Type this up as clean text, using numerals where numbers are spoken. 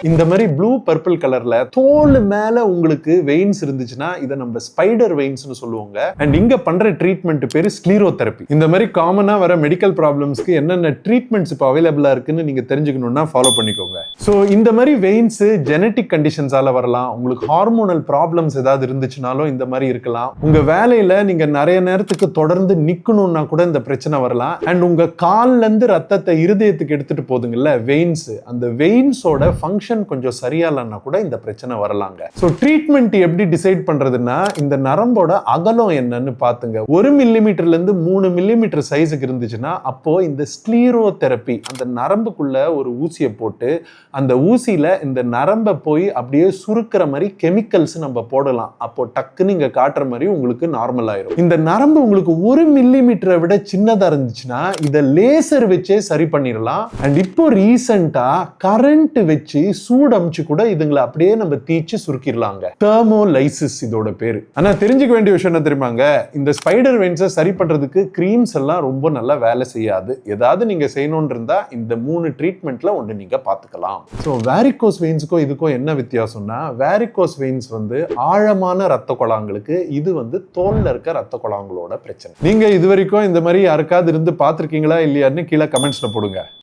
இந்த மாதிரி blue purple கலர்ல தோல் மேல உங்களுக்கு வெயின்ஸ் இருந்துச்சுன்னா இதை நம்ம ஸ்பைடர் வெயின்ஸ்னு சொல்லுவாங்க. அண்ட் இங்க பண்ற ட்ரீட்மெண்ட் பேரு ஸ்க்ளீரோதெரபி. இந்த மாதிரி காமனா வர மெடிக்கல் ப்ராப்ளம்ஸ்க்கு என்னென்ன ட்ரீட்மெண்ட்ஸ் இப்போ அவைலபிளா இருக்குன்னு நீங்க தெரிஞ்சுக்கணும்னா ஃபாலோ பண்ணிக்கோங்க. ஸோ இந்த மாதிரி வெயின்ஸ் ஜெனட்டிக் கண்டிஷன்ஸால வரலாம். உங்களுக்கு ஹார்மோனல் ப்ராப்ளம்ஸ் ஏதாவது இருந்துச்சுனாலும் இந்த மாதிரி இருக்கலாம். உங்க வேலையில நீங்க நிறைய நேரத்துக்கு தொடர்ந்து நிக்கணும்னா கூட இந்த பிரச்சனை வரலாம். அண்ட் உங்க கால்ல இருந்து ரத்தத்தை இருதயத்துக்கு எடுத்துட்டு போதுங்கல்ல வெயின்ஸ், அந்த வெயின்ஸோட ஃபங்க்ஷன் கொஞ்சம் சரியா இல்லைன்னா கூட இந்த பிரச்சனை வரலாங்க. ஸோ ட்ரீட்மெண்ட் எப்படி டிசைட் பண்றதுன்னா இந்த நரம்போட அகலம் என்னன்னு பாத்துங்க. 1 மில்லிமீட்டர்ல இருந்து 3 மில்லிமீட்டர் சைஸுக்கு இருந்துச்சுன்னா அப்போ இந்த ஸ்க்ளீரோதெரபி, அந்த நரம்புக்குள்ள ஒரு ஊசியை போட்டு அந்த ஊசியில இந்த நரம்பை போய் அப்படியே சுருக்கிற மாதிரி கெமிக்கல்ஸ் நம்ம போடலாம். அப்போ டக்குன்னு இங்க காட்டுற மாதிரி உங்களுக்கு நார்மல் ஆயிரும். இந்த நரம்பு உங்களுக்கு 1 மில்லிமீட்டரை விட சின்னதா இருந்துச்சுன்னா இதை லேசர் வச்சே சரி பண்ணிடலாம். அண்ட் இப்போ ரீசெண்டா கரண்ட் வச்சு சூடு அமுச்சு கூட இதுங்களை அப்படியே நம்ம தீச்சு சுருக்கிடலாங்க. தெர்மோலைசிஸ் இதோட பேரு. ஆனா தெரிஞ்சுக்க வேண்டிய விஷயம் என்ன தெரியுமாங்க, இந்த ஸ்பைடர் வெயின்ஸை சரி பண்றதுக்கு கிரீம்ஸ் எல்லாம் ரொம்ப நல்லா வேலை செய்யாது. ஏதாவது நீங்க செய்யணும்னு இருந்தா இந்த 3 ட்ரீட்மெண்ட்ல ஒன்று நீங்க பாத்துக்கலாம். ஸோ வேரிகோஸ் வெயின்ஸுக்கும் இதுக்கும் என்ன வித்தியாசம்னா, வேரிகோஸ் வெயின்ஸ் வந்து ஆழமான ரத்த குழாங்களுக்கு, இது வந்து தோல்ல இருக்க ரத்த குழாங்களோட பிரச்சனை. நீங்க இது வரைக்கும் இந்த மாதிரி யாருக்காவது இருந்து பார்த்திருக்கீங்களா இல்லையான்னு கீழே கமெண்ட்ஸ்ல போடுங்க.